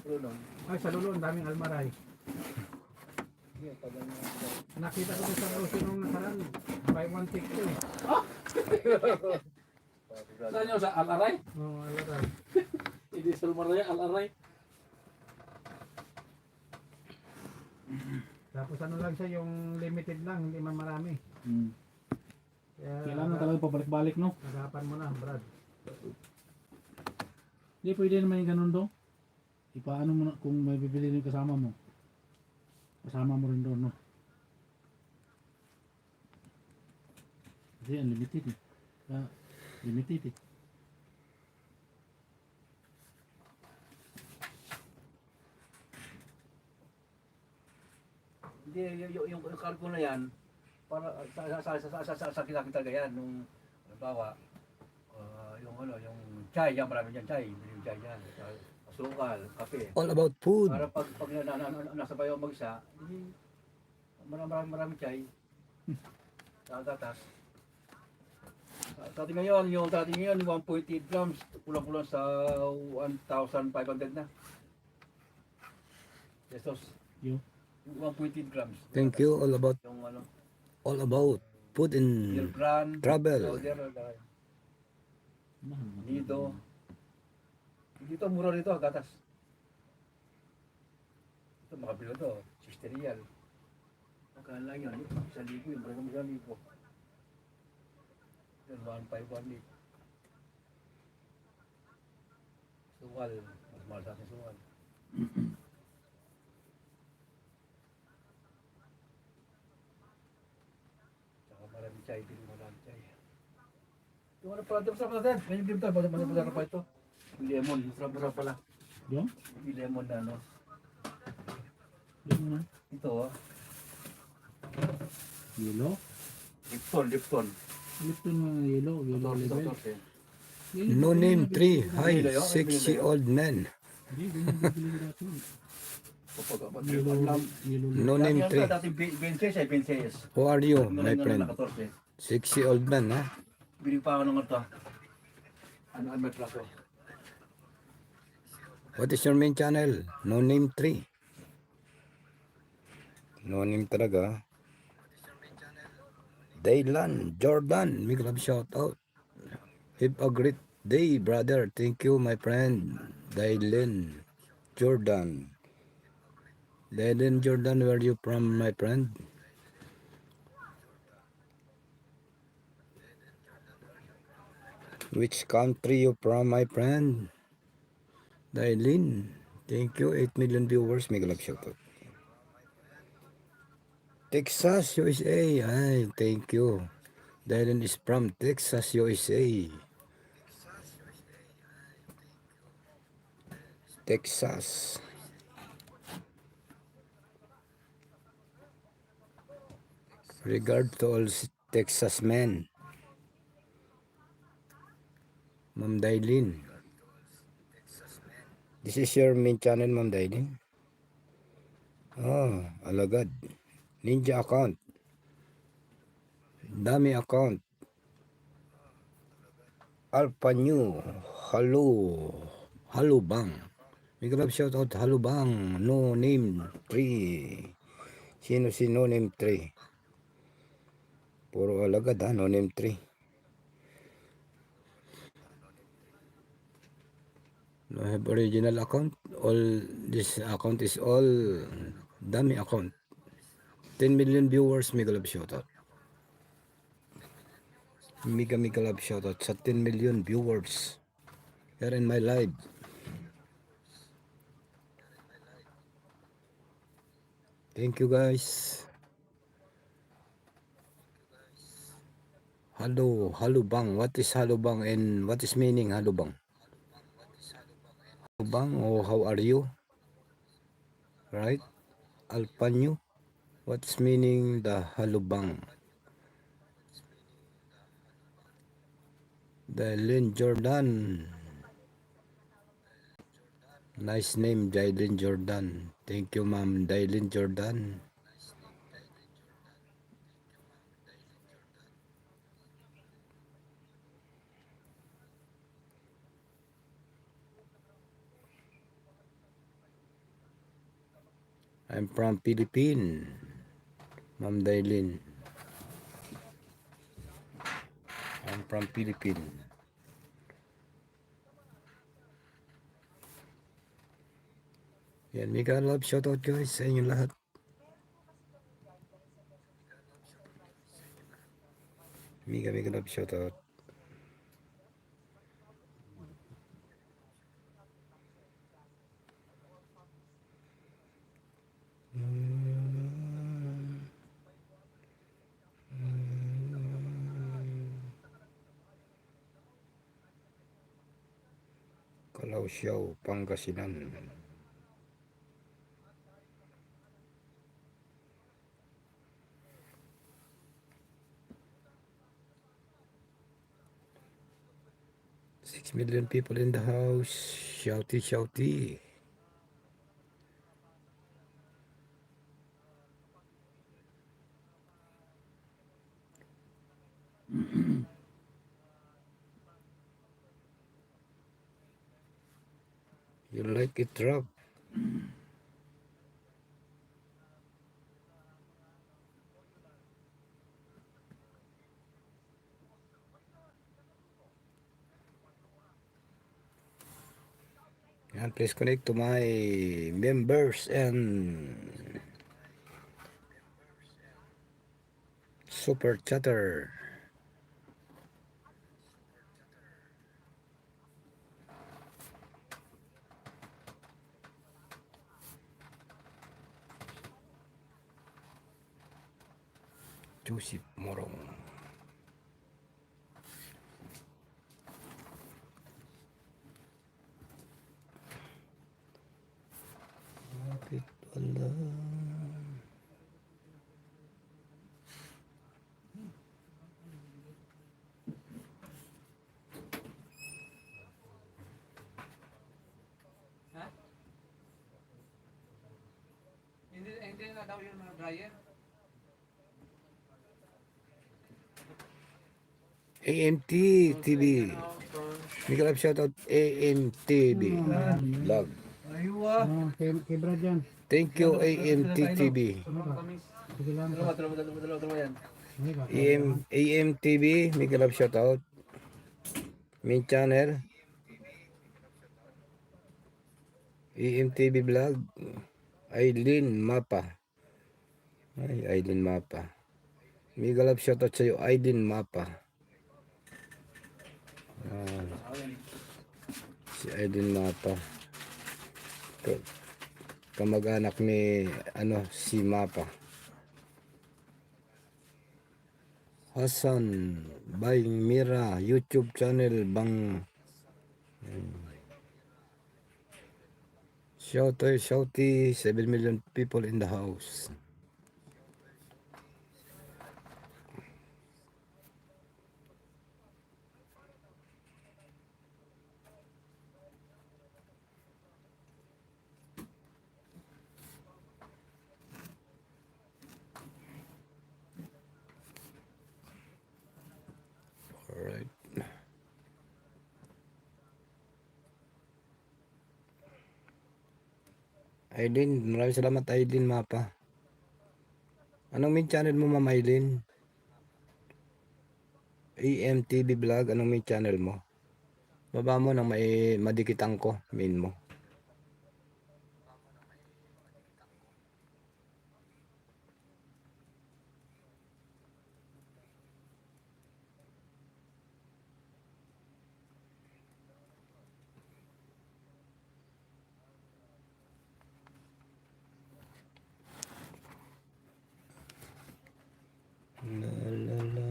Lulon. Ay, sa Lulon, daming almaray. Sige, pag ano. Nakita ko sa grocery nung nakaraan. Buy one take two eh. Saan nyo? Sa Al-Aray? Oo, almaray. Hindi sa Maraya, Al-Aray. Tapos ano lang siya, yung limited lang, hindi man marami. Kaya, Kailangan talaga pabalik-balik, no? agapan mo na, Brad. Hindi pwede naman yung ganun do. Ipaano mo na kung may bibili yung kasama mo. Kasama mo rin doon, no? Kasi unlimited eh. Kaya, limited eh. Hindi, yung cargo na yan, para sa kita talaga yan, nung, halimbawa, yung ano, yung chai, yan, marami dyan chai, yung chai yan, asukal, kape. All about food. Para pag nasa bayo mag-isa, hindi, marami chai, gatas. Sa atin ngayon, yung 1.8 grams, kulang-kulang sa 1,500 na. Pesos. Yo. 1.8 grams. Thank you. Yung ano, All about food beer and brand, travel. powder, Mahal na. nido. Dito, mura dito, gatas. Ito, makabilo to, 60 real. Magkano lang yun, 1,000 yun, parang 1,000. Yan, 1,500. Suwal, mas mahal sa akin suwal. Tsaka marami chay, pili marami chay. Yung ano pala, masarap natin. Ngayon din tayo, masarap pa ito. Yung lemon, masarap pala. Yo? Yung lemon na ano. Yo mo na. Ito, Yellow? Lipton. Lipton na yellow. Yellow level. no name tree. Hi, sexy old man. Hindi, ganyan bibili ko dati. Yellow level. No name tree. Dati 26. Who are you, my friend? 14. Sexy old man, ha? Bili pa ako ng ito. Ano may plato? What is your main channel? No name tree. No name talaga. Daylan, Jordan, big love shout out. Have a great day, brother. Thank you, my friend. Daylan, Jordan. Daylan, Jordan, where are you from, my friend? Which country you from, my friend? Daylan, thank you. 8 million viewers, big love shout out. Texas, USA. Ay, thank you. Dylan is from Texas, USA. Texas. Regard to all Texas men. Ma'am Dailin. This is your main channel, Ma'am Dailin. Oh, alagad. Ninja account. Dami account. Alpha New. Hello bang. Big love shout out. Hello bang. No name 3. Sino si no name 3? Puro alagad ha. No name 3. No have original account. All this account is all dami account. 10 million viewers. Mega love shout out. Mega love shout out sa 10 million viewers here in my live. Thank you guys. Hello bang. What is hello bang and what is meaning hello bang? Hello bang or how are you? Right? Alpanyo. What's meaning the hello bang? Dailin Jordan. Nice name, Dailin Jordan. Thank you, ma'am. Dailin Jordan. I'm from Philippines. Ma'am Dailin. I'm from Philippines. Yan, mega love shoutout guys sa inyo lahat. Mega love shoutout. Calausiao, Pangasinan. Six million people in the house. Shouty, shouty. You like it, Rob? Yan, please connect to my members and super chatter. Joseph Morong. Kapit wala. Hindi na daw yung mga dryer. AMT TV. Mega love shoutout AMTV vlog. Aywa. Kay Brad yan. Thank you AMT TV. Sige lang. Dalawa yan. Hindi ba? AMTV, mega love shoutout. Main channel AMTV vlog. Aileen Mapa. Ay, Aileen Mapa. Mega love shoutout sa iyo, Aileen Mapa. Si Aileen Mapa. Kamag-anak ni si Mapa. Hasan Bay Mira YouTube channel bang shouty 7 million people in the house. Alright. Aileen, maraming salamat Aileen Mapa. Anong main channel mo, Ma'am Aileen? AMTV vlog, anong main channel mo? Baba mo nang may madikitan ko, main mo. La la la.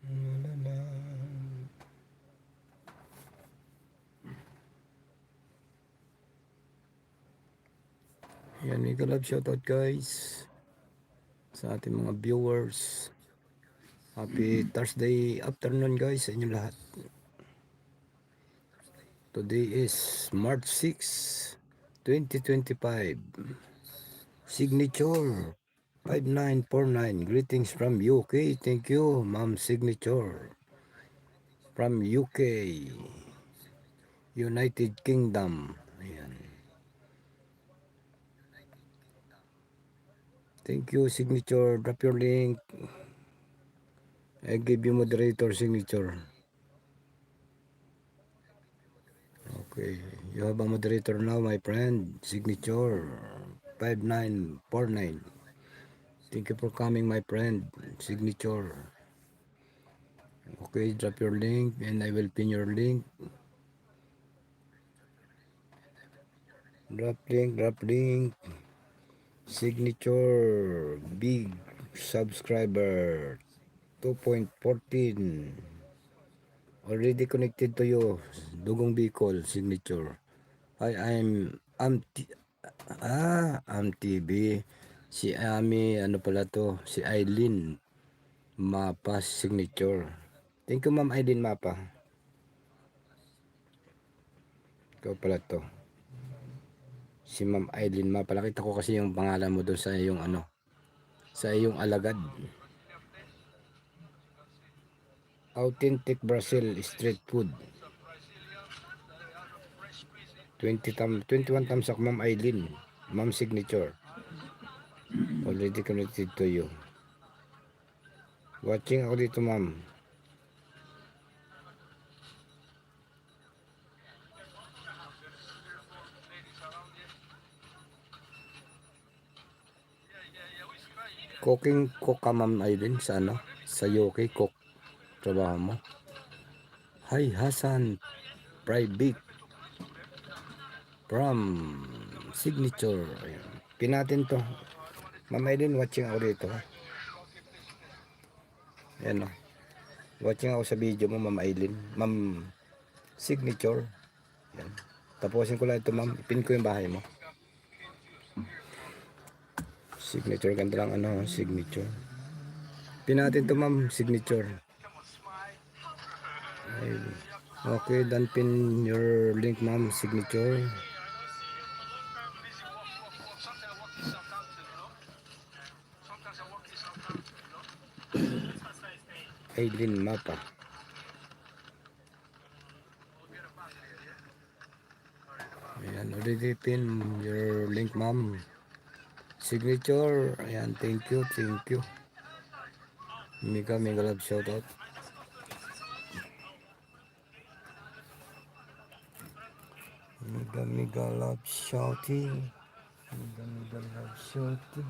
La la la. Yan, mega love shoutout guys sa ating mga viewers. Happy Thursday afternoon guys sa inyo lahat. Today is March 6, 2025. Signature 5949. Greetings from UK. Thank you, Ma'am Signature. From UK, United Kingdom. Ayan. Thank you, signature. Drop your link. I give you moderator signature. Okay, you have a moderator now, my friend. Signature 5949. Thank you for coming, my friend. Signature. Okay, drop your link and I will pin your link. Drop link. Signature. Big subscriber. 2.14. Already connected to you. Dugong Bicol. Signature. Hi, I'm TB. Si Ami, ano pala to? Si Eileen Mapa signature. Thank you, Ma'am Eileen Mapa. Ikaw pala to. Si Ma'am Eileen Mapa. Nakita ko kasi yung pangalan mo doon sa iyong ano. Sa iyong alagad. Authentic Brazil street food. 21 thumbs up, Ma'am Eileen. Ma'am signature. Already connected to you. Watching ako dito, ma'am. Cooking cook ka, Ma'am Eileen, sa ano? Sa UK cook. Trabaho mo. Hi, Hasan. Private. From signature. Ayan. Pinatin to. Ma'am Eileen, watching ako dito. Ayan o. Watching ako sa video mo, Ma'am Eileen. Ma'am signature. Ayan. Tapusin ko lang ito, ma'am. Pin ko yung bahay mo. Signature, ganda lang ano, signature. Pinatin to, ma'am, signature. Ayun. Okay, then pin your link, ma'am, signature. Eileen Mapa. Ayan, already pin your link, ma'am. Signature. Ayan, thank you. Mega love shoutout. Mega love shouting. Mega love shouting.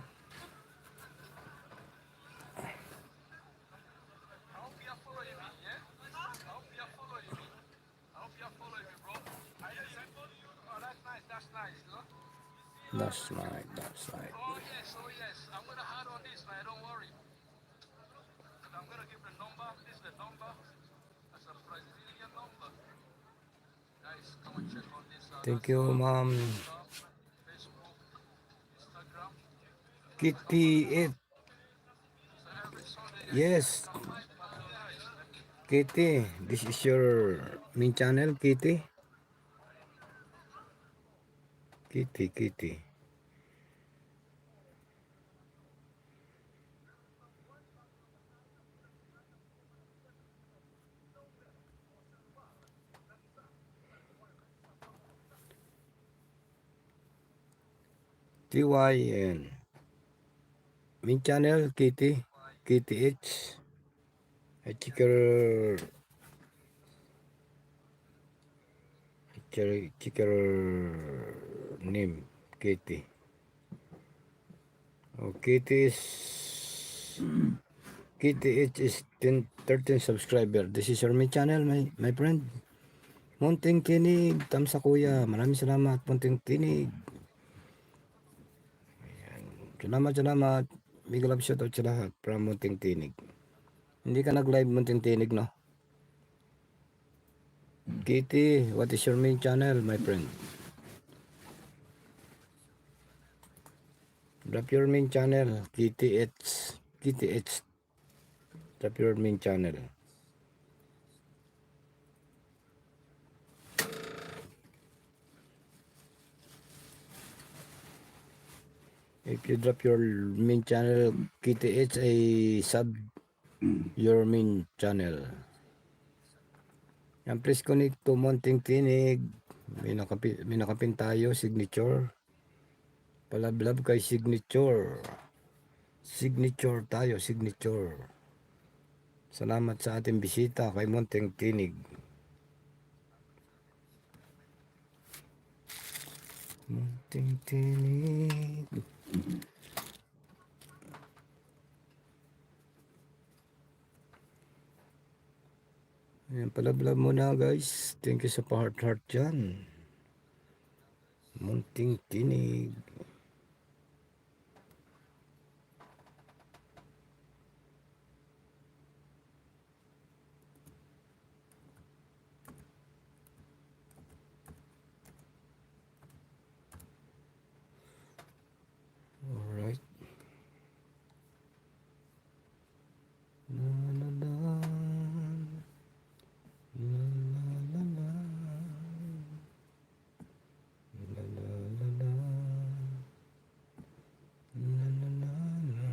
That's right. Oh yes. I'm gonna hard on this, man. Don't worry. I'm gonna give the number. This is the number. That's a Brazilian number. Guys, come and check on this. Thank you, ma'am. Facebook, Instagram. Kitty it. Yes. Kitty, this is your main channel, Kitty. Kitty. TYN. Main channel, Kitty H. Checker name, Kitty. Oh, Kitty H is 13 subscriber. This is your main channel, my friend. Munting Tinig, Tamsa Kuya. Maraming salamat, Munting Tinig. Salamat. Big love shoutout sa lahat from Munting Tinig. Hindi ka nag-live, Munting Tinig, no? Kitty, what is your main channel, my friend? Drop your main channel, Kitty H. Drop your main channel. If you drop your main channel, Kitty H, I sub your main channel. Yan, please connect to Munting Tinig. May nakapin tayo, signature. Palablab kay signature. Signature tayo, signature. Salamat sa ating bisita kay Munting Tinig. Munting Tinig. Ayan, palablab mo na guys. Thank you sa pa-heart dyan. Munting Tinig. Alright. La la la. La la la la. La la la la. La la la la.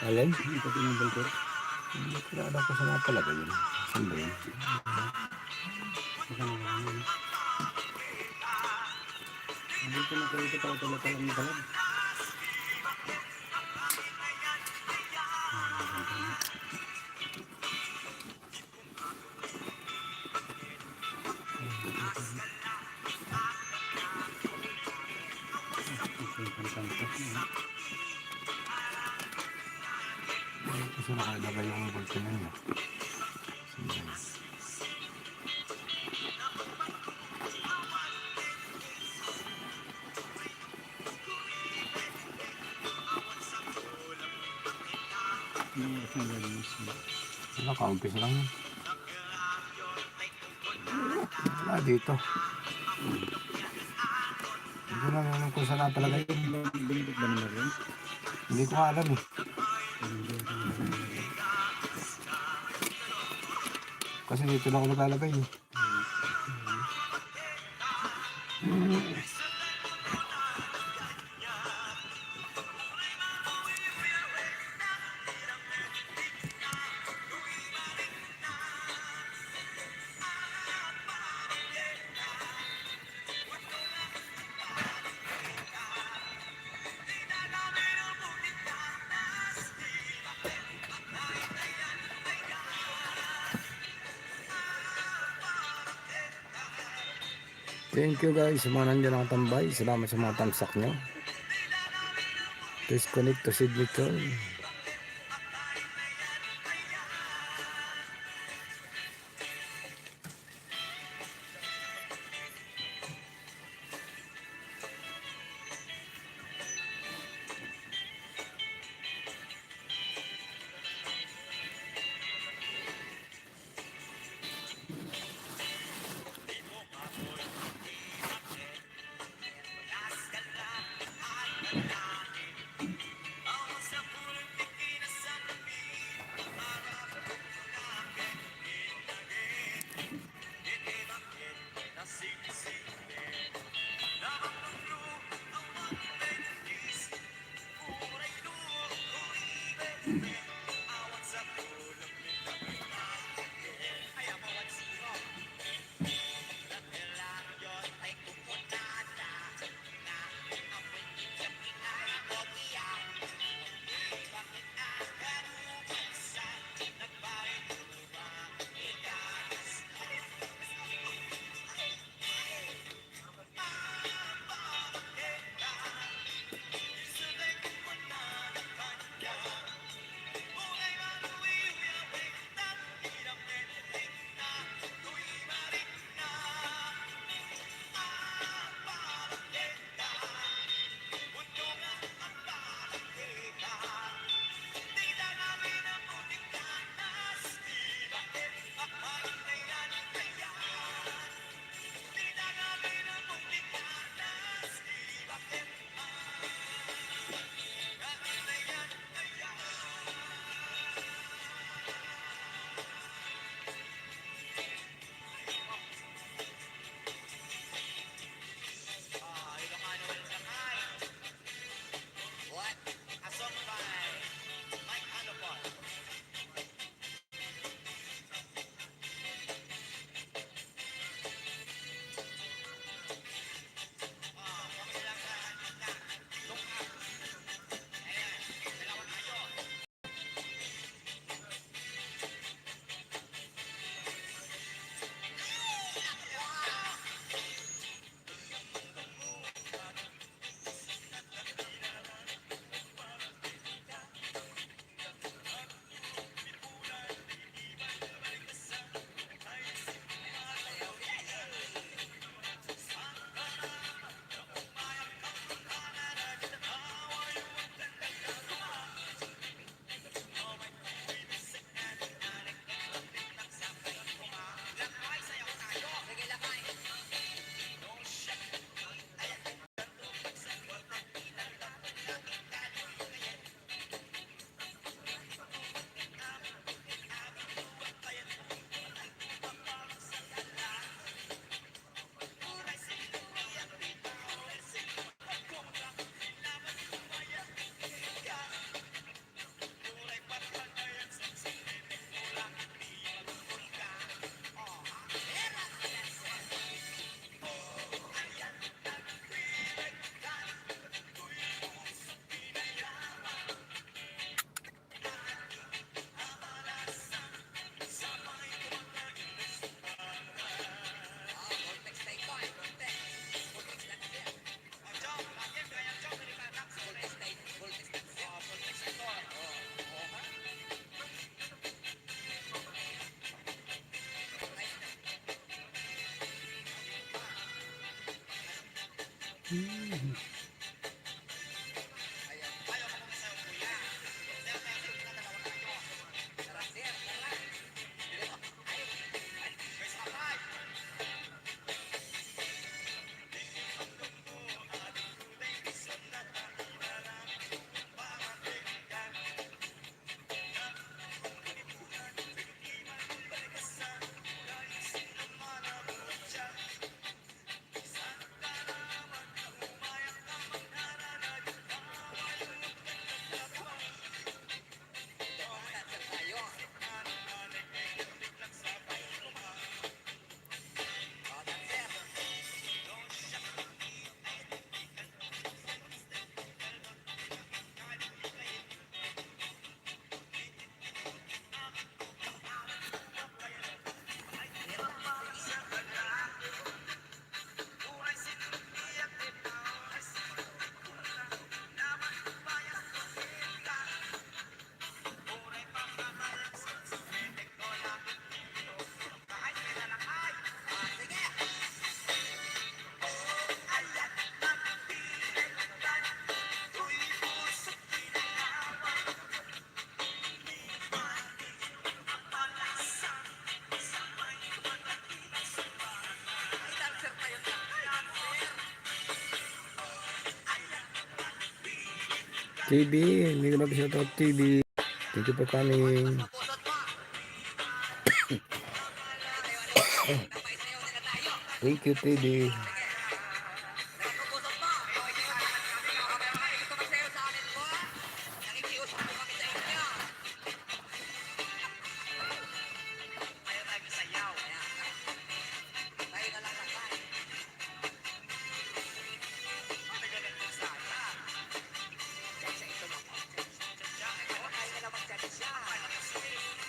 Alin? Hindi ko na alam kung saan napalagay yun. Saan ba yun? Dito na kayo ito pala ng balag. Kasi nakalagay yung bulkan na yun. Naka-umpisa lang yun. Wala dito. Hindi ko lang alam kung saan napalagay yun. Binibig ba naman rin? Hindi ko alam eh. Kasi dito na ako nakalagay eh. Thank you guys sa mga nandiyan nakatambay. Salamat sa mga tamsak nyo. Please connect to signature. TB, may love shout out TB. Thank you for coming. Thank you TB.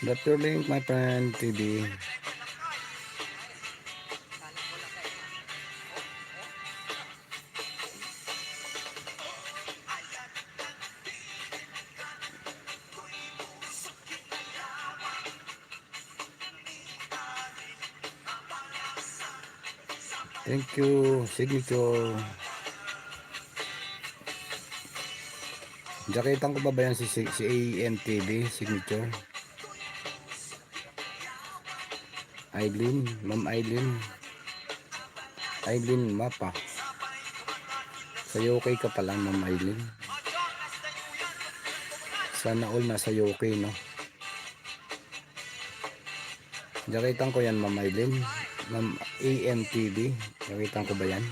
Drop your link, my friend TB. Thank you, signature. Jaketan ko ba yan si AMTV, signature? Aileen, Ma'am Aileen. Aileen Mapa. Sa UK ka pala, Ma'am Aileen. Sana all nasa UK, no? Jaketan ko yan, Ma'am Aileen. Ma'am AMTV. Jaketan ko ba yan?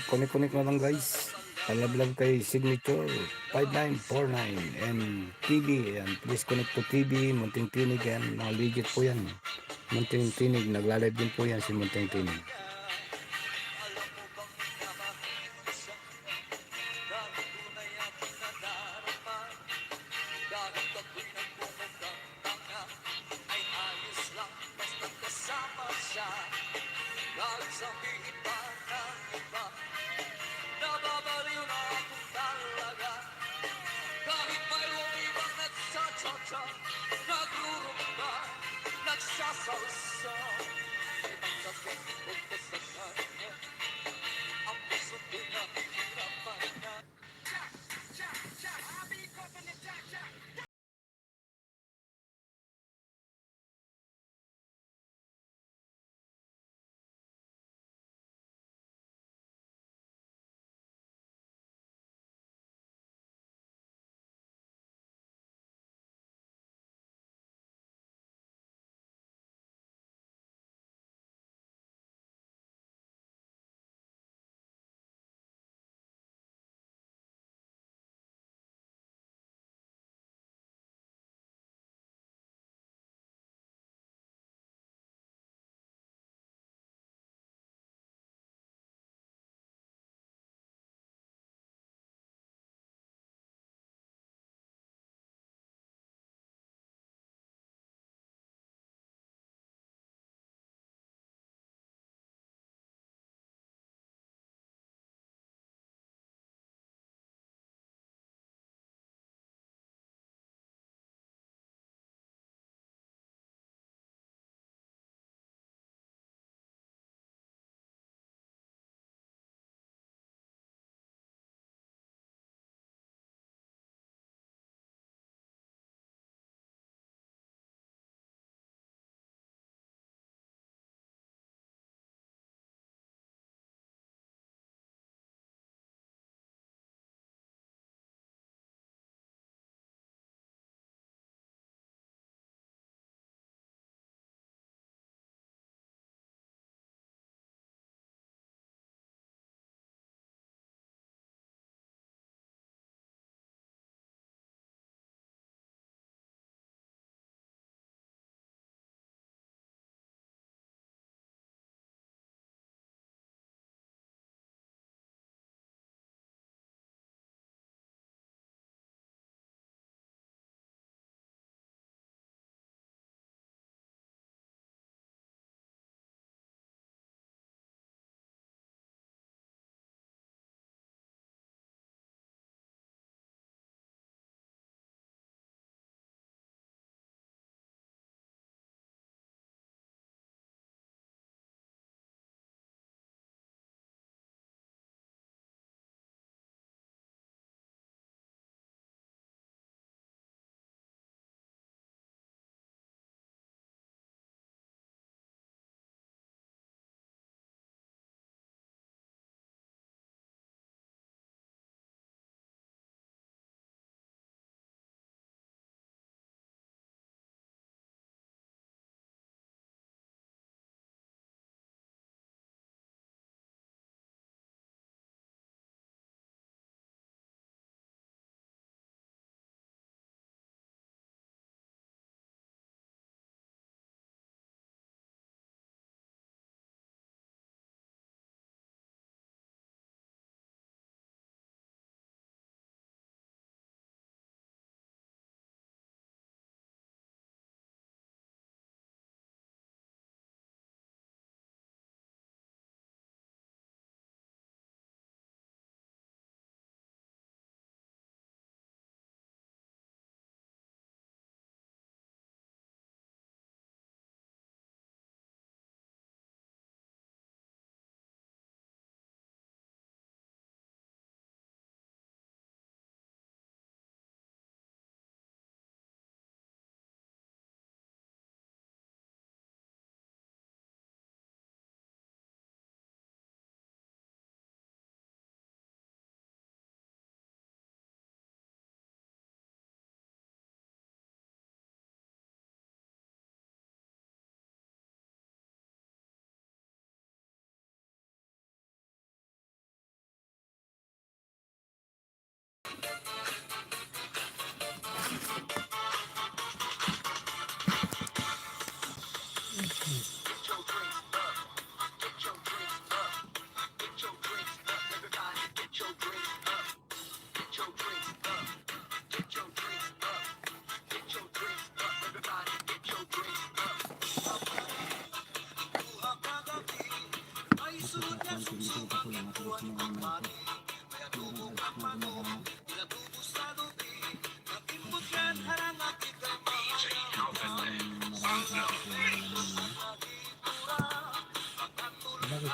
Kunik-kunik na lang guys. Palablog kay signature 5949 and TV. And please connect to TV, Munting Tinig yan. Mga legit po yan. Munting Tinig, nagla-live din po yan si Munting Tinig.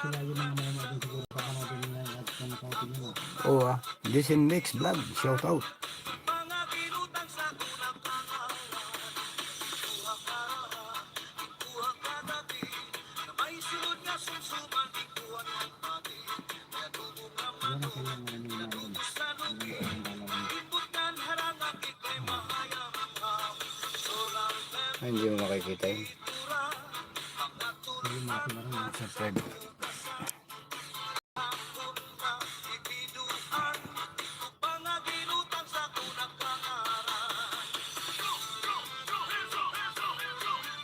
sila yung mga mama din siguro kapanoodin nila at kung nakautin nila. Oo Dicen Mix Vlog, shout out. Yan ang kanyang ano nila doon. Ay, hindi mo makikita yun. Yung mga pinarang Sa Fred.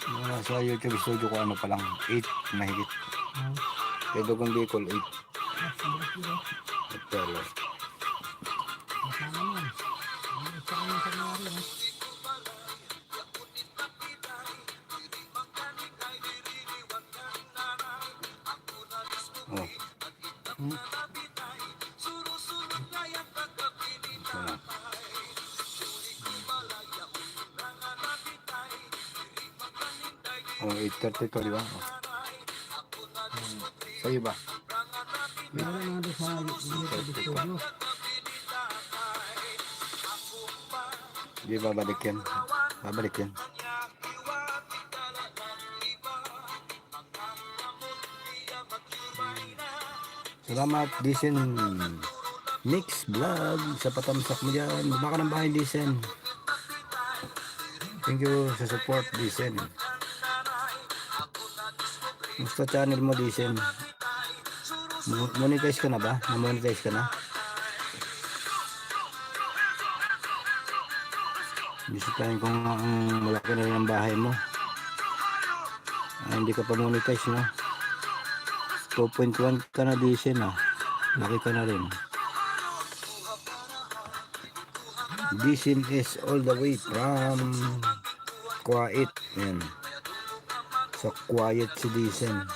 Mga sa YouTube studio ko ano pa lang, 8 mahigit. Kaya Dugong Bicol, 8. Ito, Masama yan. Ang isa ka yung pangyari ha. oh. Oh, 8:30 to, di ba? Oh. Sa'yo ba? Meron nga doon sa limited studio. Di babalik yan. Babalik yan. Salamat, Dicen Mix Vlog sa patamsak mo dyan. Baka ng bahay, Dicen. Thank you sa support, Dicen. Gusto channel mo, Dicen. Monetize ka na ba? Na-monetize ka na? Bisitahin ko nga ang malaki na rin ang bahay mo. Hindi ka pa monetize, no? 2.1 ka na, Dicen, ah. Laki ka na rin. Dicen is all the way from Quiet. Yan. So, quiet si Dicen.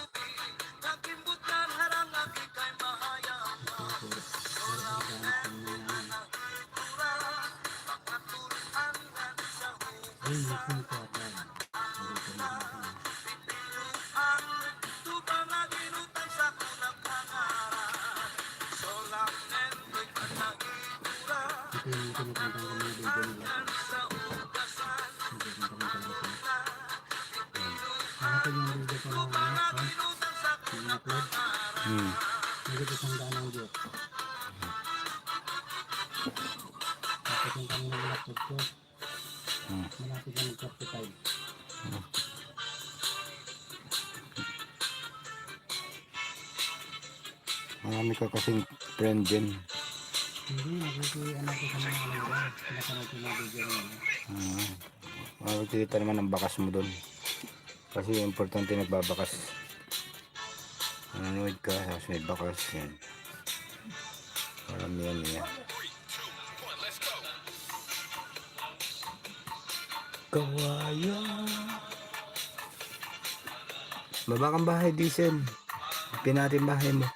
Ito yung pinutang kami ng video nila. Hanapin yung video ko ng mga upload. Hindi ko sandaan ang view. Tapos yung kami ng laptop ko. Malapit na mag-45. Marami ka kasing friend din. Hindi, nagkikita ko sa mga ano ba. Napanood ko na video nila. Makikita naman ang bakas mo doon. Kasi importante nagbabakas. Nanonood ka, tapos may bakas. Yan. Marami yan niya. Kawaya. Baba kang bahay, Dicen. Pinatin bahay mo.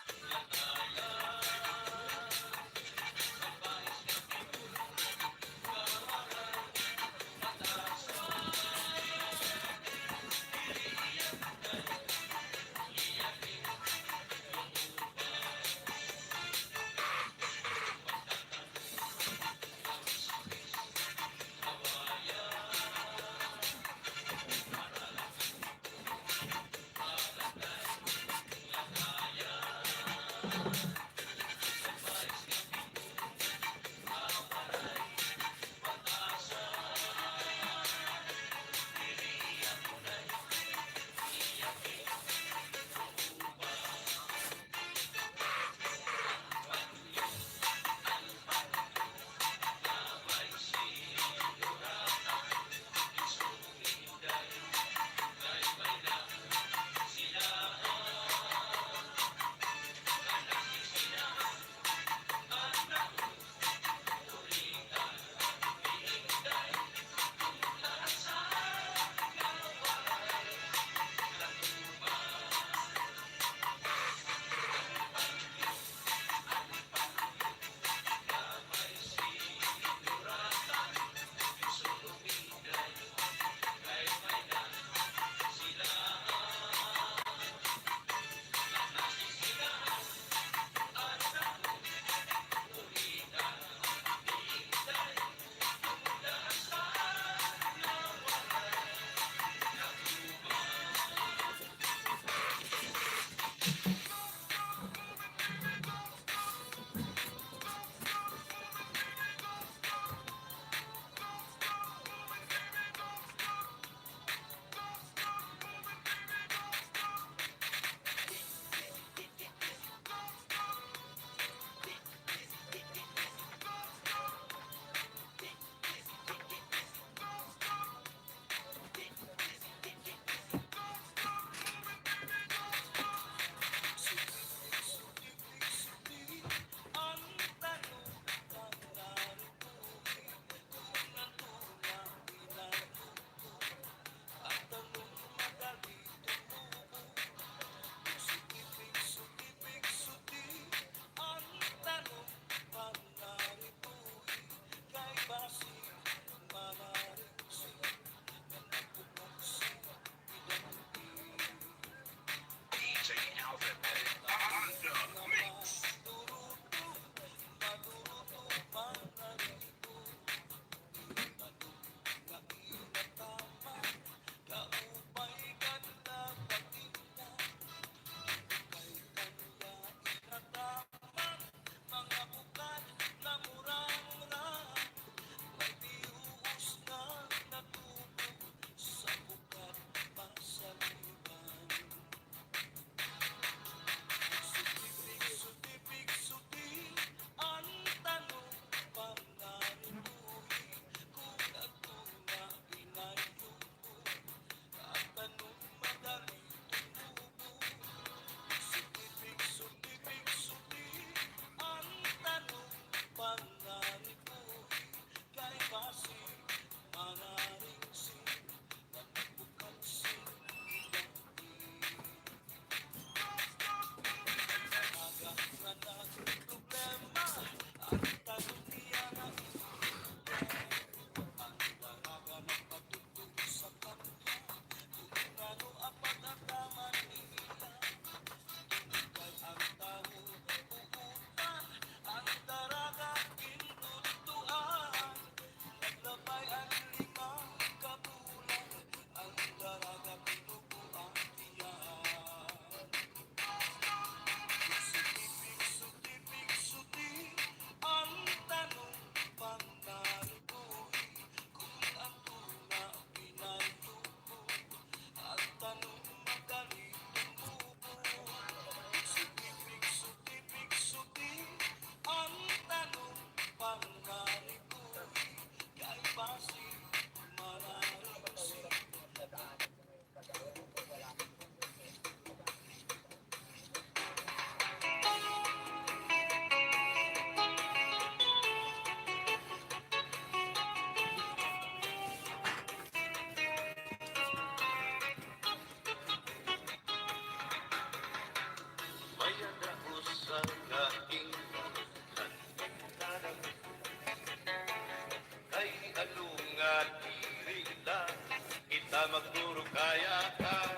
basta magturo kaya ka.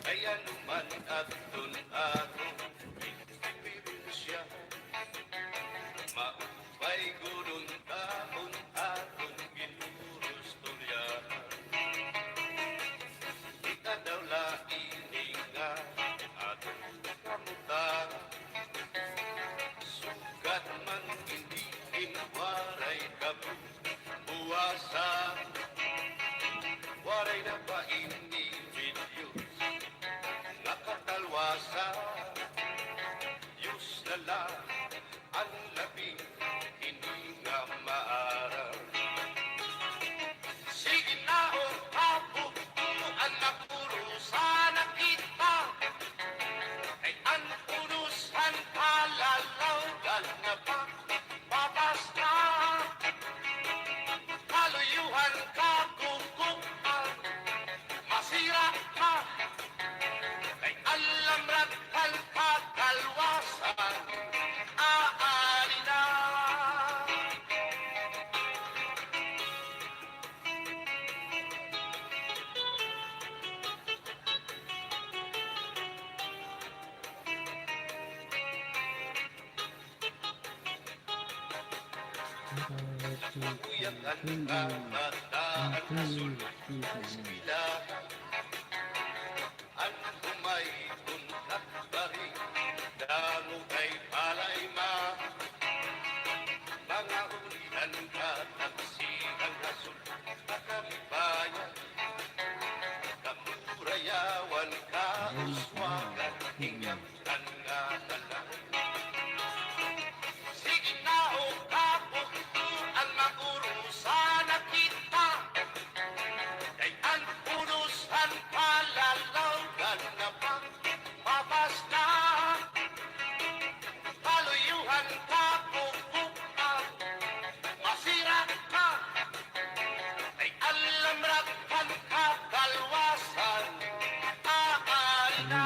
Kaya naman at dun ako siya. Maupay gulong taon atong ginuros tulyahan. Kita daw laing nga atong kamutan. Sugat man hindi inwaray kabuwasan. Waray na pa individuals nakatalwasan. Diyos na lang ang labing hindi nga maaral. Sige na o kaputuan na puro sana kita. Ay ang punusan palalawgan na pa babasta. Kaluyuhan kagugupan, masira ka. Ay alam ratal kakalwasan, aari na. Kuyak ang kamataan na sulila. Ang umay unat bari, damo kay palay ma. Mga ulihan ka, taksihan hasul, nakalibayan. Kamurayawan ka, uswagan, hingyam ka nga nalang. Sige na o kaputuan makurusan na kita. Kay ang punusan palalawgan na pang babasta. Paluyuhan ka pupuan, masira ka. Ay alam rakan kakalwasan, aari na.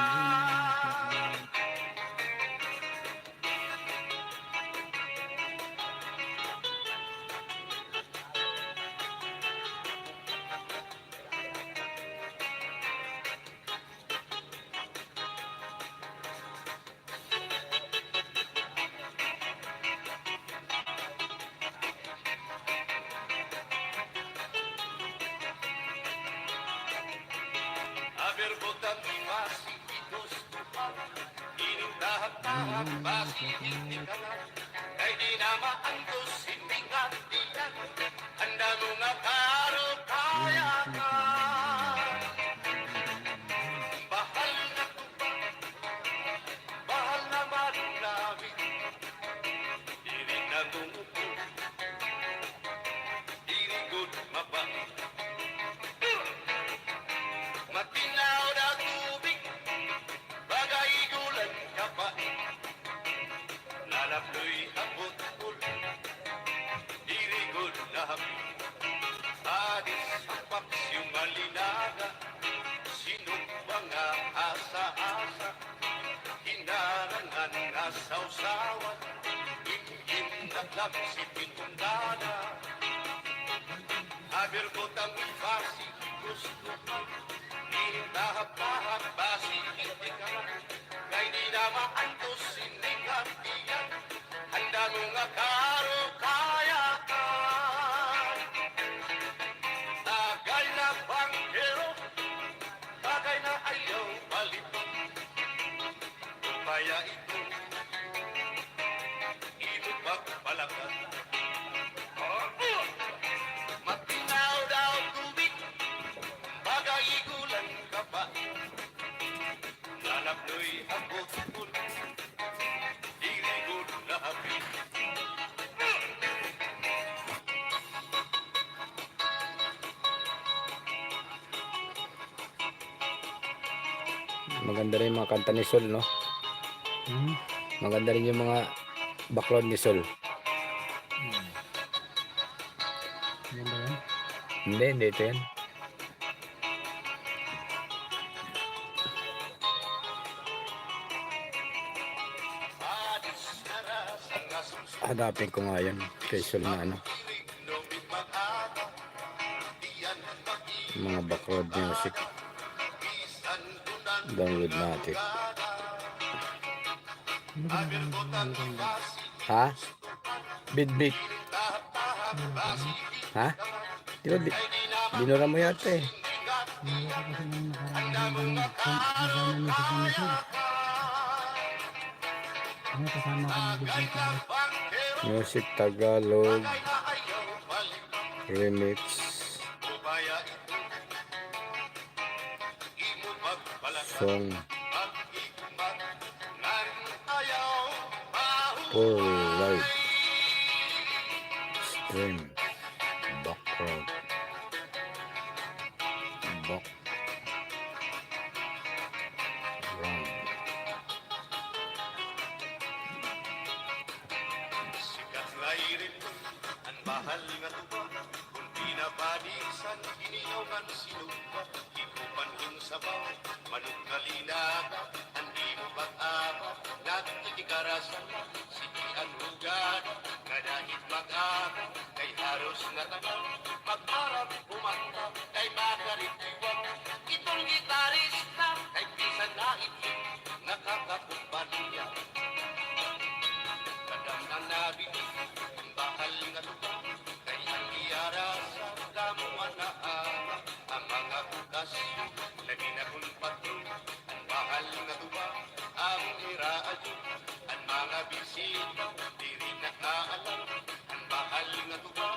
Aberbotang basi gustuhan, inutahap-tahap basi itikanan. Kay di na maantos hindi nga tiyan, handa mo nga karo kaya ka. Bahal na tuba, bahal naman namin. Diri na tumupo, diri good mabang. Matinaw na tubig, bagay gulan ka pa. Lalaploy abot ulo, dirigod na habi. Adis ang paksiyong malinaga, sinong mga asa-asa. Hinarangan na sausawan, ingin na lapsipin undana. Aberbot ang basi, gusto ko. Tahap-tahap basi itikanan. Kay di na maantos siningat iyan, handa mo nga karo kaya ka. Tagay na banggero, tagay na ayaw palito. Kaya ito, ito pagpalakan. Matinaw daw tubig, bagay igulan ka pa. Lalaploy abot ulo, dirigod na habi. Maganda rin yung mga kanta ni Sol, no? Maganda rin yung mga background ni Sol. Ganda yan. Hindi ito yan. Hanapin ko nga yan kay Sol na ano. mga background music. Download natin. Ano ba naman ang Ha? Bidbit. Ha? Di ba binura mo yata eh. Hindi ko kasi nung nakaraan ng music. Ano kasama ko ng bigyan ko. Music Tagalog remix. Song for life. Stream background. Sikat nga irin ang bahal nga tuba, kung pinapadisan, iniyaw man sinuba, ikupanhin sa baw, manong kalinaga, andi mo pag-aba, nagkikarasan, sige ang hugada, nga dahil mag-aga, kay haros nga tagal, mag-arap umanda, kay makaritiwag, itong gitarista, kay pisan na itin, nakakakumpanya. Kadang ang nabili, ang bakal nga tuba, kay ang iyarasa, damuan na ama, ang mga bukas, lagi na kung patron, ang bakal nga tuba, ang iraayo, ang mga bisita, di rin nakaalam, ang bakal nga tuba,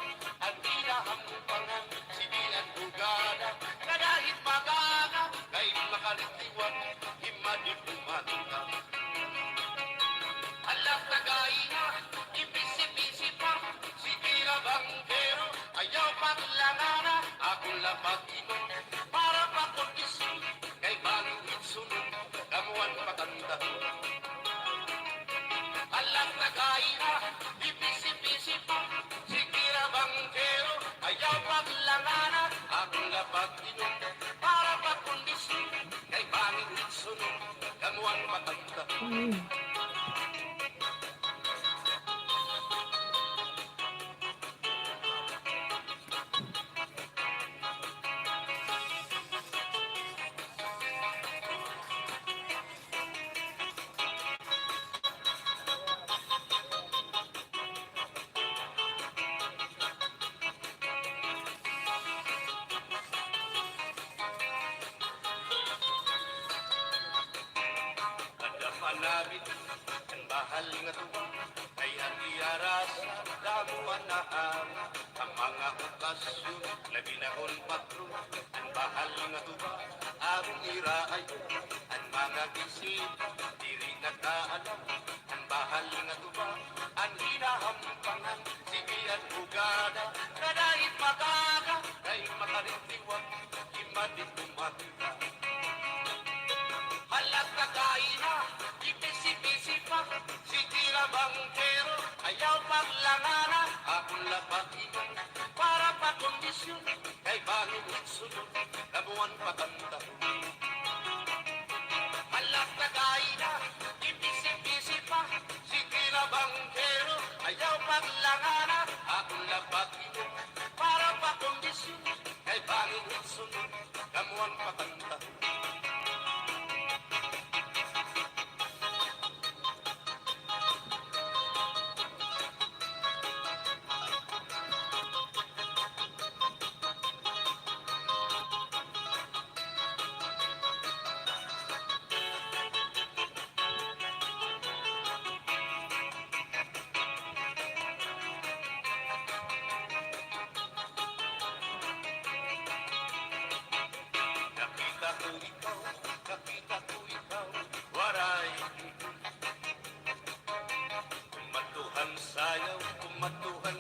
ang inahampangan, sige ang bugada, kadahit magaga, kay makaritiwan, himadip umanda. Alam na gaina, ibisi-bisi pa, sige na bangkero, ayaw paglangana, akong lapatino, para pakondisyon, kay bangit sunod, damuan patanda. Alam na gaina, ibisi-bisi pa, sige na bangkero, ayaw paglangana, akong lapatino, para pakondisyon, kay bangit sunod, damuan patanda. Malapit ang bahal nga tuwa, kay ang iyarasa, damuan na ang mga okasyon, labi na kong patron, ang bahal nga tuwa, ang iraay, ang mga bisita, di rin nakaalam, ang bahal nga tuwa, ang hinahampangan, sige ang bugada, kadahit magaga, kay makarintiwag, imadit umanda. Halat na kaina, ibisi-bisi pa, sige na bangkero, ayaw paglangana, akong lapatiman, para pakondisyon, kay bangin sunod, labuan patanda. Halat na kaina, ibisi-bisi pa, sige na bangkero, ayaw paglangana, akong lapatiman, para pakondisyon, kay bangin sunod, labuan patanda. Nakita ko ikaw, waray. Kumatuhan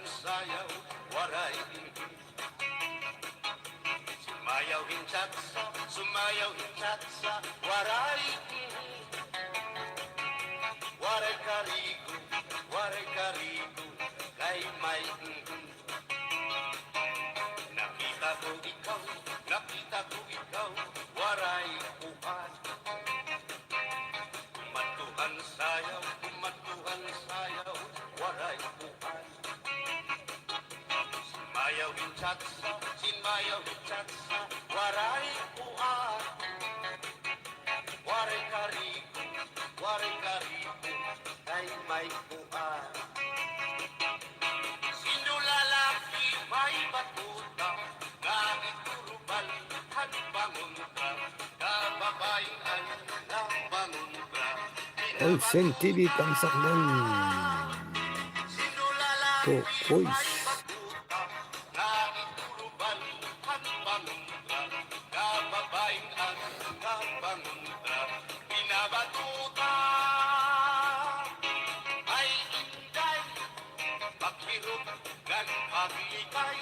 sayaw, waray. Sumayaw hintsatsa, waray. Waray karigo, kay may. Nakita ko ikaw, waray upan. Kumatuhan sayaw, waray upan. Sumayaw hintsatsa, chatsa, sinmayaw chatsa, waray uan. Waray kariko, ay may uan. Sino lalaki may batuta, langit turubal, hanbangunta, kababayan ng bangunta. Olsen TV Pansaklan. Sino To lalaki boys. may batuta, langit turubal, hanbangunta, kababayan ng bangunta. Binabatuta ay inday, paghirap ng paglikay,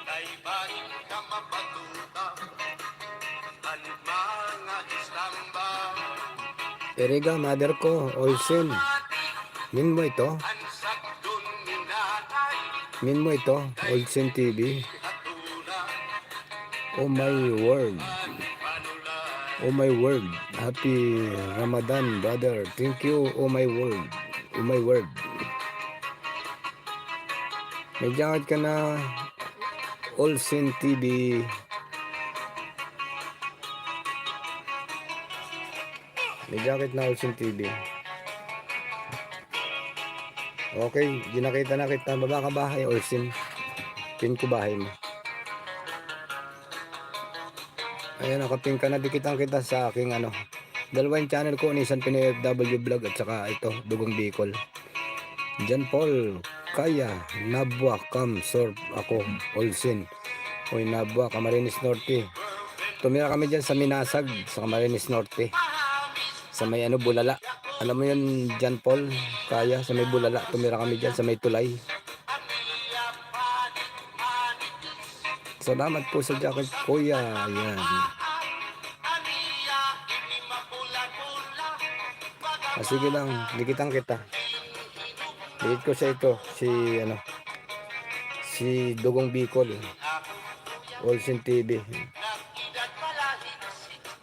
kay bahin ka mabatuta, ang mga istamba. Erega, mother ko, Olsen. Min mo ito? Ang sakdon ni nanay, Min mo ito? Olsen TV. hatuna, Oh my word. manulay. Oh my word. Happy Ramadan, brother. Thank you. Oh my word. Oh my word. May jacket ka na, Olsen TV. May jacket na Olsen TV. Okay, ginakita na kita. Baba ka bahay, Olsen. Pin ko bahay mo. Ayan, nakapin ka na. Dikitang kita sa aking dalawang channel ko. Onisan Pinoy FW Vlog at saka ito, Dugong Bicol. John Paul, Kaya, Nabwa, Cam, Surf, ako, Olsen. Oy, Nabwa, Camarines Norte. Tumira kami dyan sa Minasag, sa Camarines Norte. Sa may Bulala. Alam mo yun, John Paul, Kaya, sa may Bulala. Tumira kami dyan sa may Tulay. Salamat po sa jacket, kuya. Ayan. Sige lang, dikitan kita. Dikit ko sa ito, si Dugong Bicol. Olsen TV.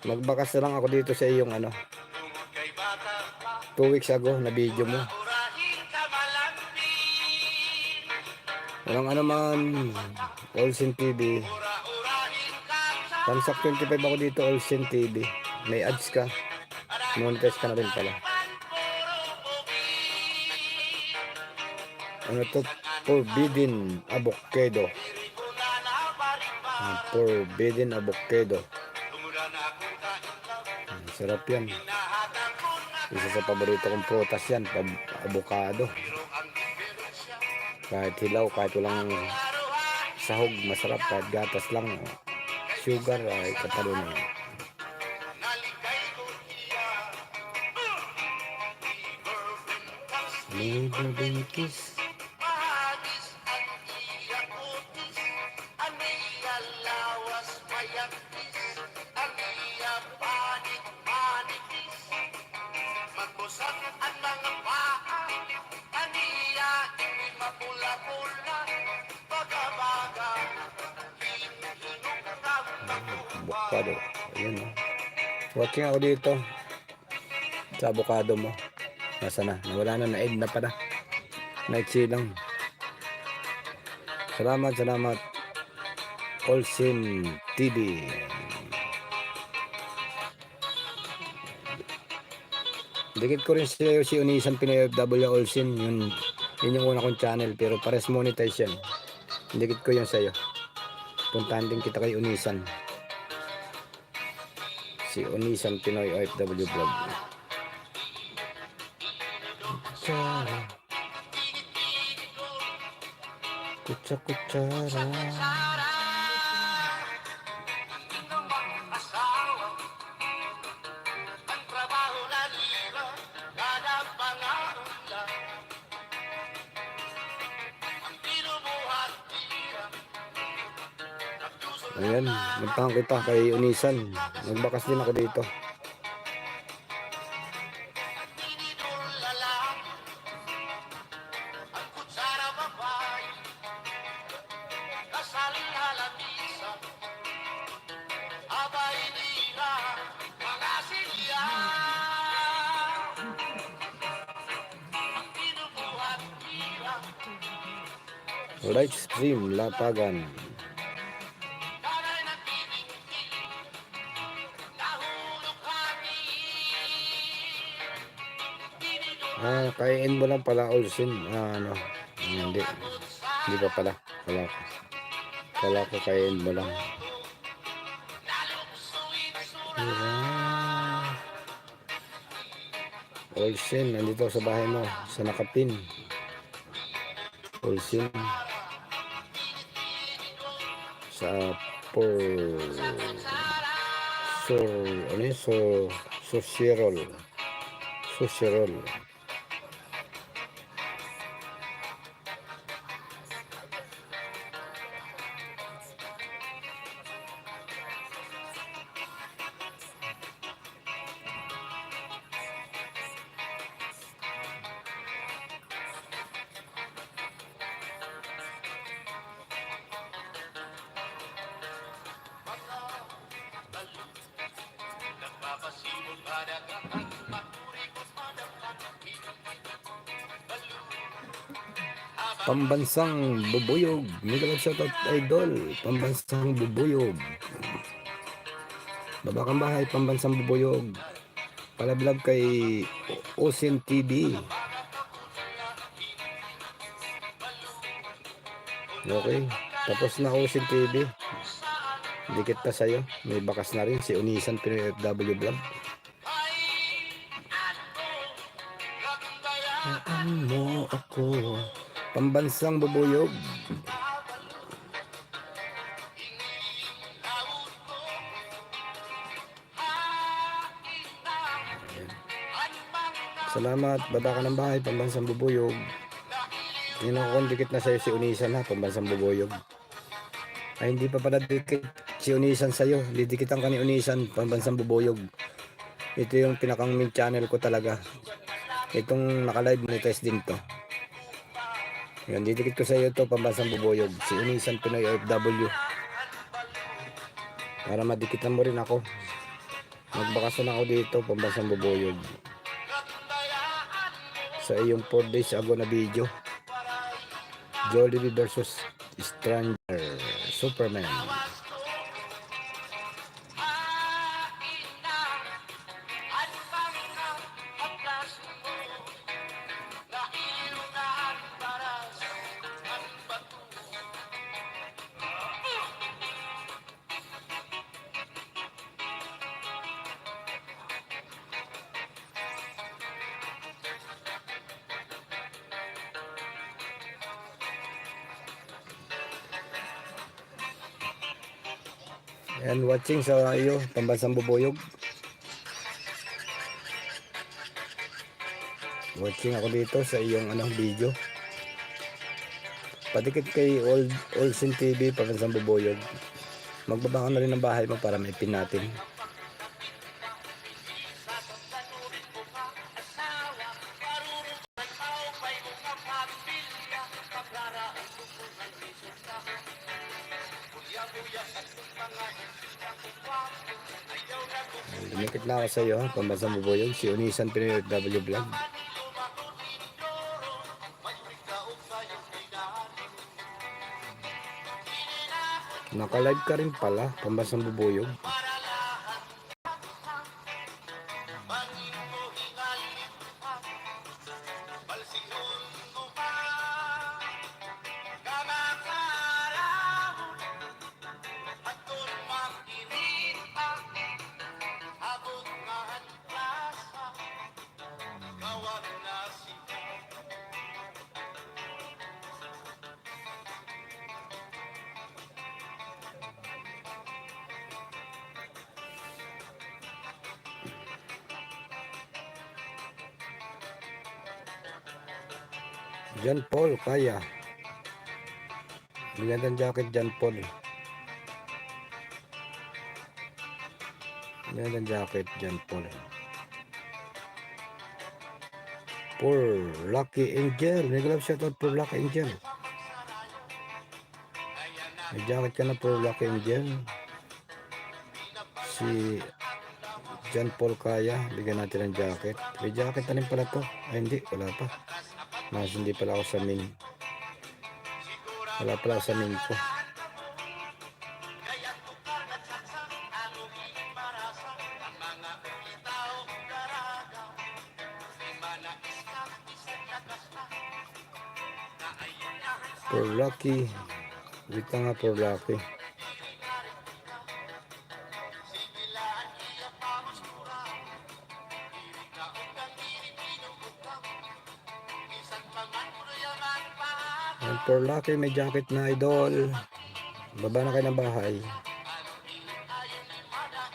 Magbakas na lang ako dito sa iyong 2 weeks ago na video mo. Walang man, Olsen TV. Pansak 25 ako dito, Olsen TV. May ads ka. Monetize ka na rin pala. To? Forbidden avocado. Forbidden avocado. Sarap yan. Isa sa paborito kong prutas yan, avocado. Kahit hilaw, kahit walang sahog, masarap. Kahit gatas lang, sugar, ay katalo na. May kiss. Avocado. Ayun. Watching ako dito sa avocado mo. Nasa na? Nawala na, na-end na pala. Nag-chill lang. Salamat. Olsen TV. Dikit ko rin si Onisan Pinoy FW Olsen. Yun yung una kong channel. Pero pares monetize yan. Dikit ko yun sa'yo. Puntahan din kita kay Onisan. Si Onisan Pinoy OFW Vlog. Kutsara. Ayan, nagtang kita kay Onisan. Nagbakas din ako dito. Live stream, Lapagan. Kain mo lang pala, Olsin. Ano, hindi. Hindi pa pala. Kala ko kain mo lang. Diba? Olsin, nandito sa bahay mo. Sa Nakapin. Olsin. Sa por... ano yun? Susirol. Susirol. Pambansang bubuyog. Mega love shoutout, idol. Pambansang bubuyog. Baba kang bahay, pambansang bubuyog. Palablog kay Osin TV. Okay. Tapos na Osin TV. Dikit pa sa'yo. May bakas na rin si Unisan Pinoy FW Vlog. Saan mo ako? Pambansang bubuyog. Salamat. Baba ka ng bahay. Pambansang bubuyog. Tingnan ko kung dikit na sa'yo si Unisan ha. Pambansang bubuyog. Ay hindi pa pala dikit si Unisan sa'yo. Didikitan ka ni Unisan. Pambansang bubuyog. Ito yung pinakang main channel ko talaga. Itong naka-live monetize din to. Yan, didikit ko sa iyo to, pambansang bubuyog. Si Unisan Pinoy OFW. Para madikitan mo rin ako. Magbakasyon ako dito, pambansang bubuyog. Sa iyong 4 days ago na video. Jollibee versus Stranger Superman. And watching sa iyo, pambansang bubuyog. Watching ako dito sa iyong video. Padikit kay Olsin TV, pambansang bubuyog. Magbaba ka na rin ng bahay mo para may pin natin. Dumikit na ako sa iyo, pambansang bubuyog, si Unisan Pinoy FW Vlog. Naka-live ka rin pala, pambansang bubuyog. John Paul, kaya. Magandang jacket, John Paul. Magandang jacket, John Paul. For Lucky Angel. May glove shoutout for Lucky Angel. May jacket ka na for Lucky Angel. Si John Paul kaya. Bigyan natin ng jacket. May jacket na rin pala to. Ay hindi, wala pa. Mas hindi pala ako sa min. Wala pala ako sa min ko. For lucky. Wait ka nga for lucky. And for lucky may jacket na idol. Baba na kayo ng bahay.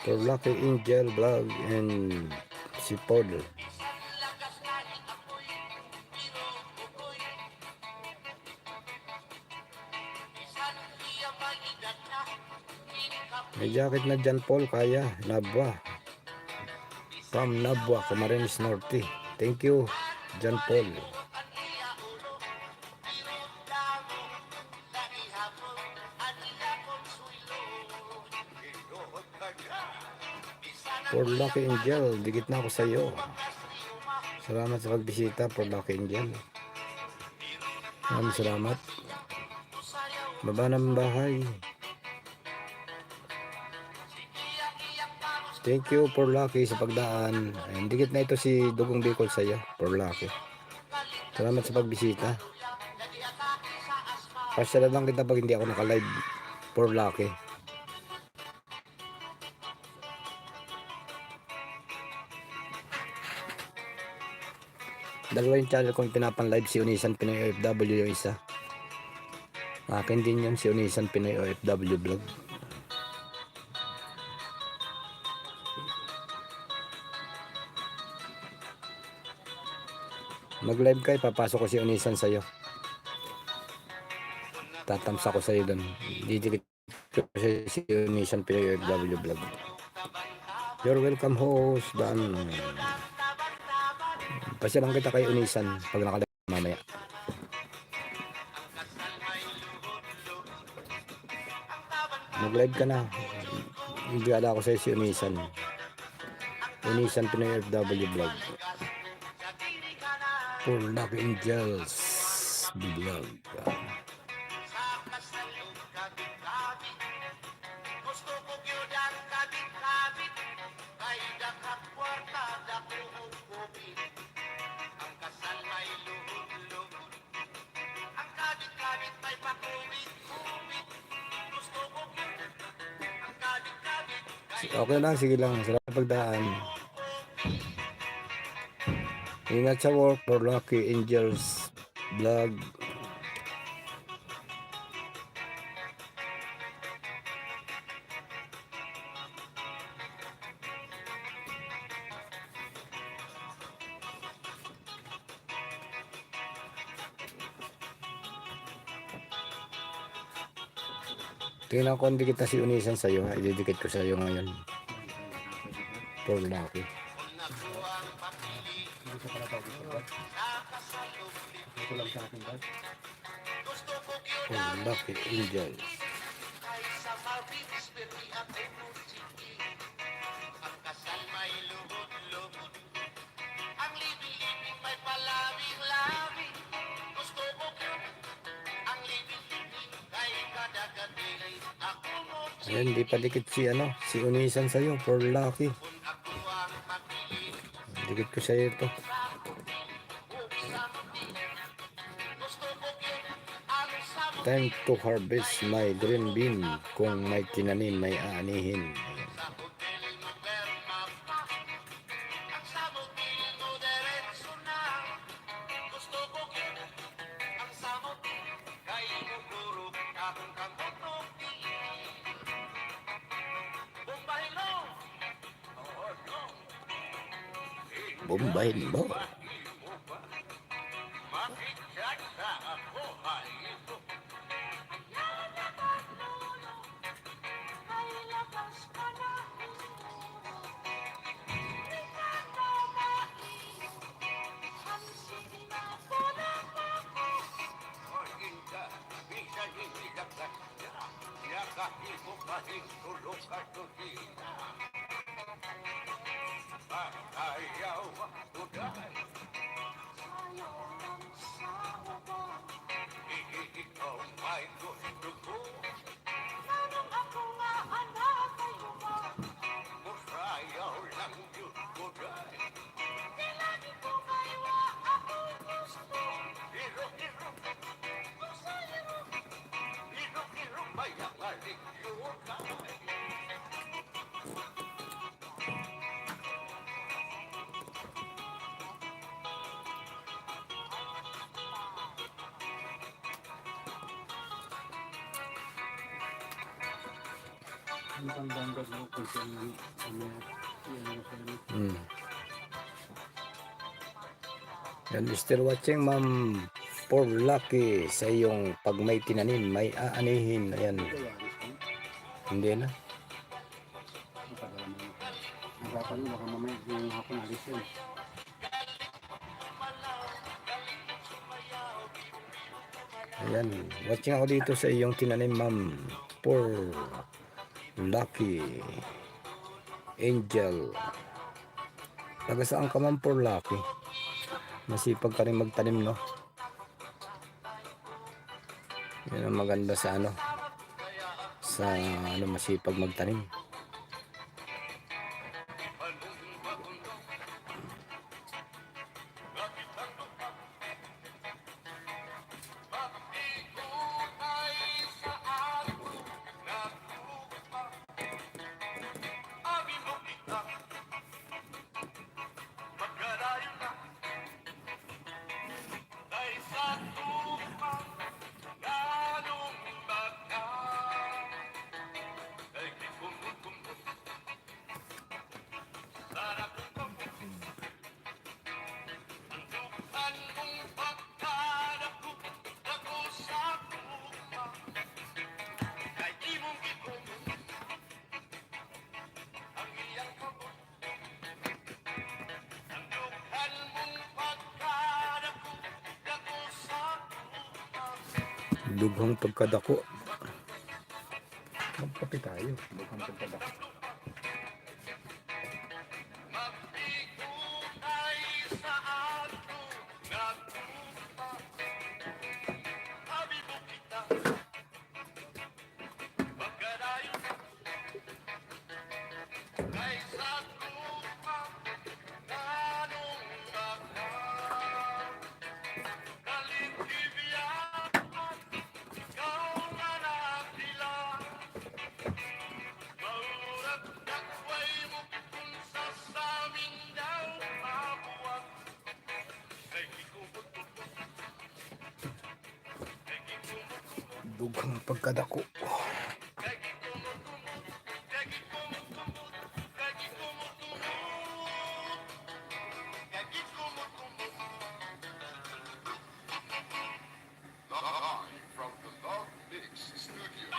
For lucky Angel Vlog and si Paul. May jacket na dyan Paul, kaya. Nabwa. From Nabwa, Camarines Norte. Thank you, John Paul. For Lucky Angel, dikit na ako sa iyo. Salamat sa pagbisita, For Lucky Angel. Maraming salamat. Baba ng bahay. Thank you for Lucky sa pagdaan. Ayan, dikit na ito si Dugong Bicol sa iyo, for Lucky. Salamat sa pagbisita. Pasya lang kita pag hindi ako naka-live, for Lucky. Dalawa yung channel kong pinapan-live, si Unisan Pinoy OFW yung isa. Akin din yun, si Unisan Pinoy OFW vlog. Mag-live kayo, papasok ko si Unisan sa'yo. Tatamsa ko sa'yo doon. Didikit ko si Unisan Pinoy OFW vlog. You're welcome host, Dan. Pasyalan kita kay Unisan pag naka-live mamaya. Mag-live ka na. Ibigala ako sa'yo si Unisan. Unisan Pinoy OFW vlog. For Lucky Angels vlog. Okay lang, sige lang. Salamat pagdaan. Ingat sa work, for Lucky Angels vlog. Tingnan ko, hindi kita si Unisan sa'yo. Ididikit ko sa'yo ngayon. For Lucky. Hindi ko pala tawag ito. Ito lang sa akin ba? For Lucky Angel. Ayan, di pa dikit si si Unisan sa'yo, for Lucky. Dikit ko sa'yo ito. Time to harvest my green bean. Kung may tinanim, may aanihin. Bombahin mo. Ang pang-download mo kung sino yung Hmm. And still watching, Ma'am For Lucky, sa iyong pag may tinanim, may aanihin. Ayan, hindi na. Nagkakaroon, baka mamaya yung hapon alis yun. Ayan, watching ako dito sa iyong tinanim, Ma'am For Lucky Angel. Taga saan ka, Ma'am For Lucky? Masipag ka rin magtanim, no? Yan ang maganda sa ano, sa ano, masipag magtanim. Dughang pagkadako. Magkape tayo. Dughang pagkadako. Dughang pagkadako. From the Love Mix Studio.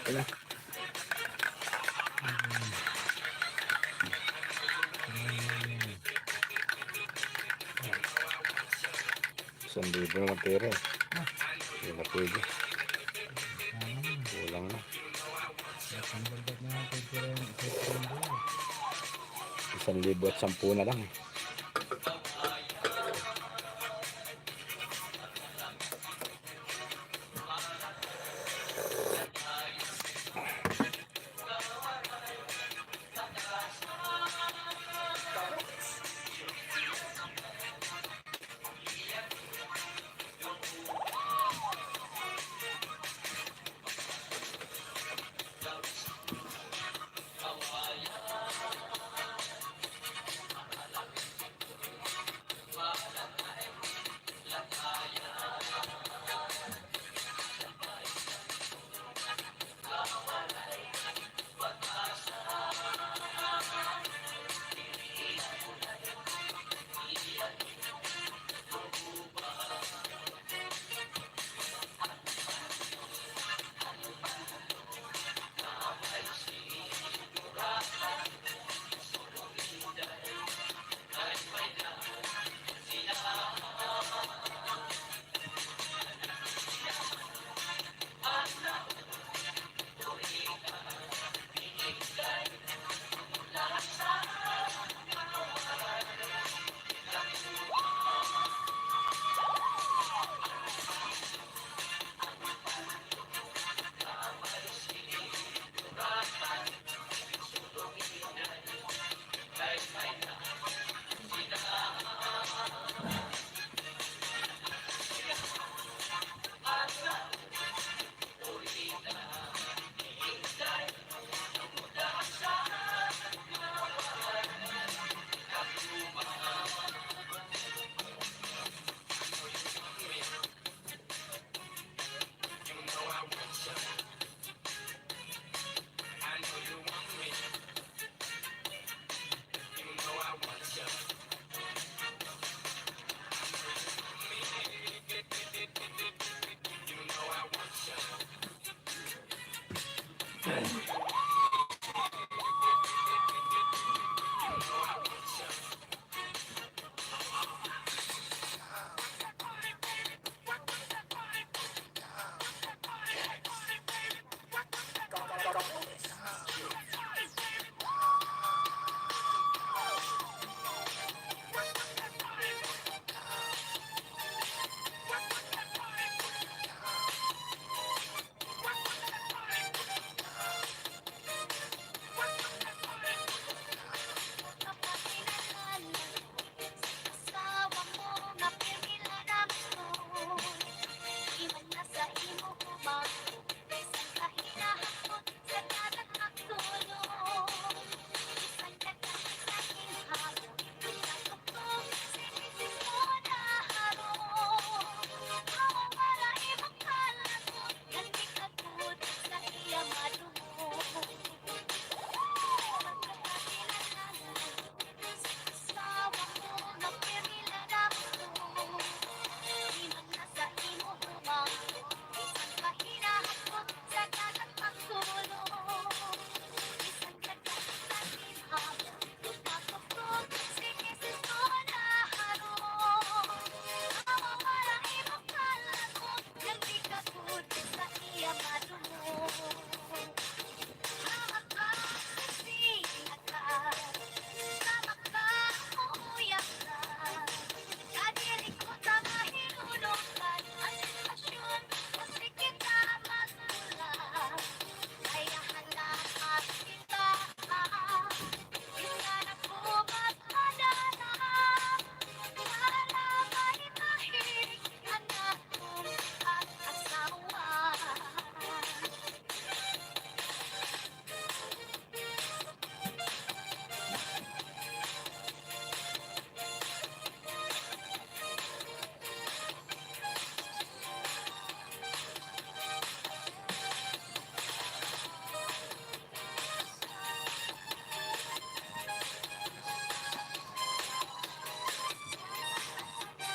pala. Isang libo na lang pera eh. Hindi na pwede. Kulang na. Isang libo at 10 na lang.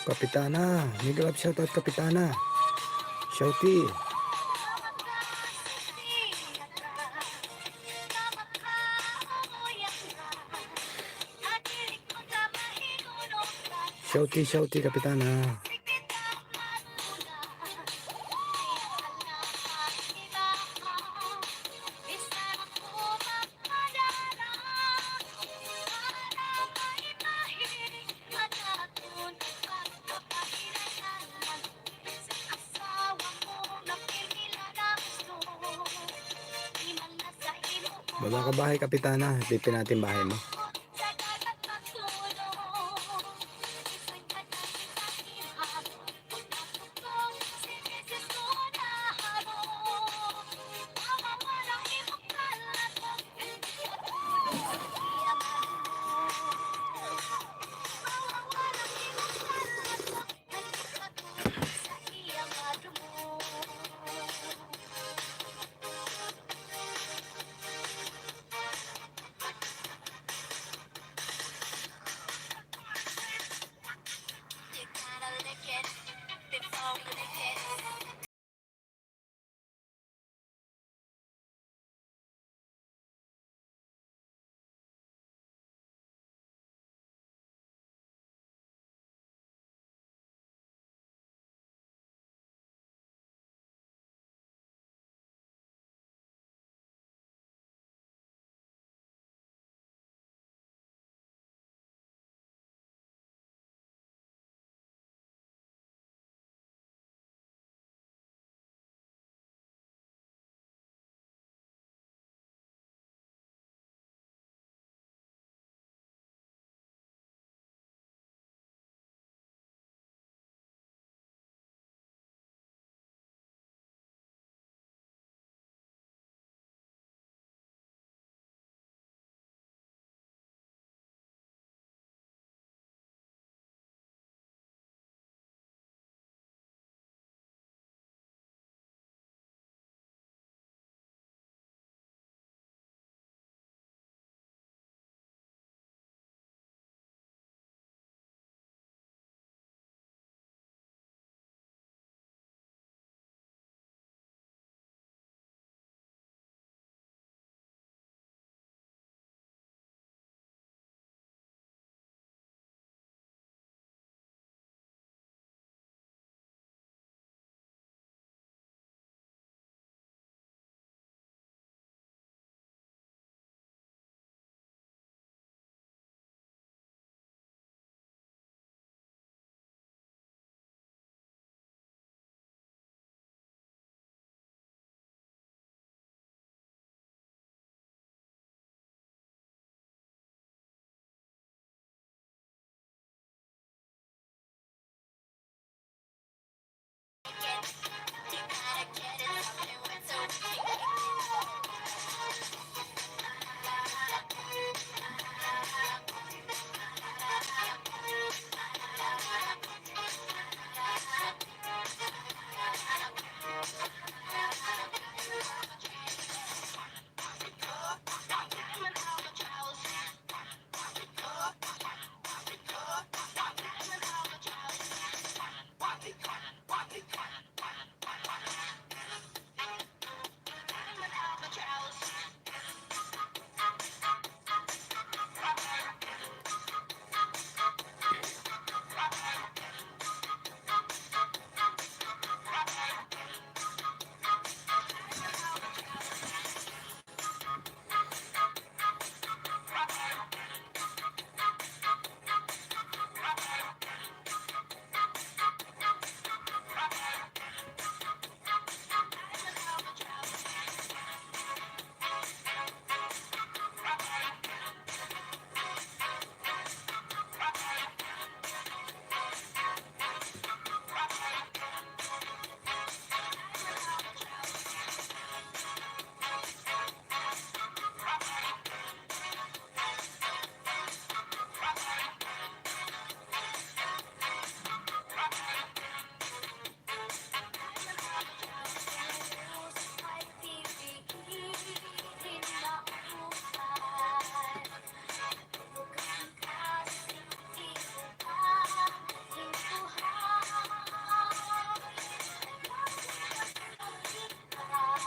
Kapitana, mega love shoutout Kapitana. Shouty. Shouty, shouty, Kapitana. Wala ka bahay, Kapitana. Tipin natin bahay mo.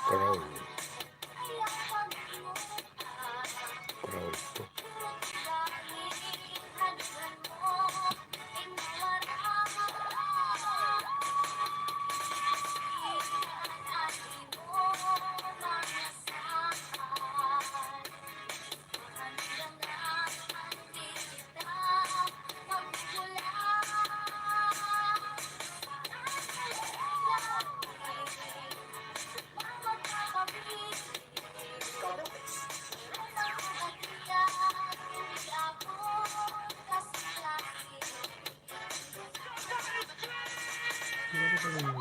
Crow. Crow ito. ito lang.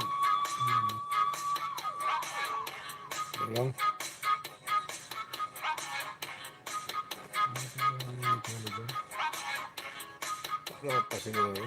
Ito lang. Wala pa siguro.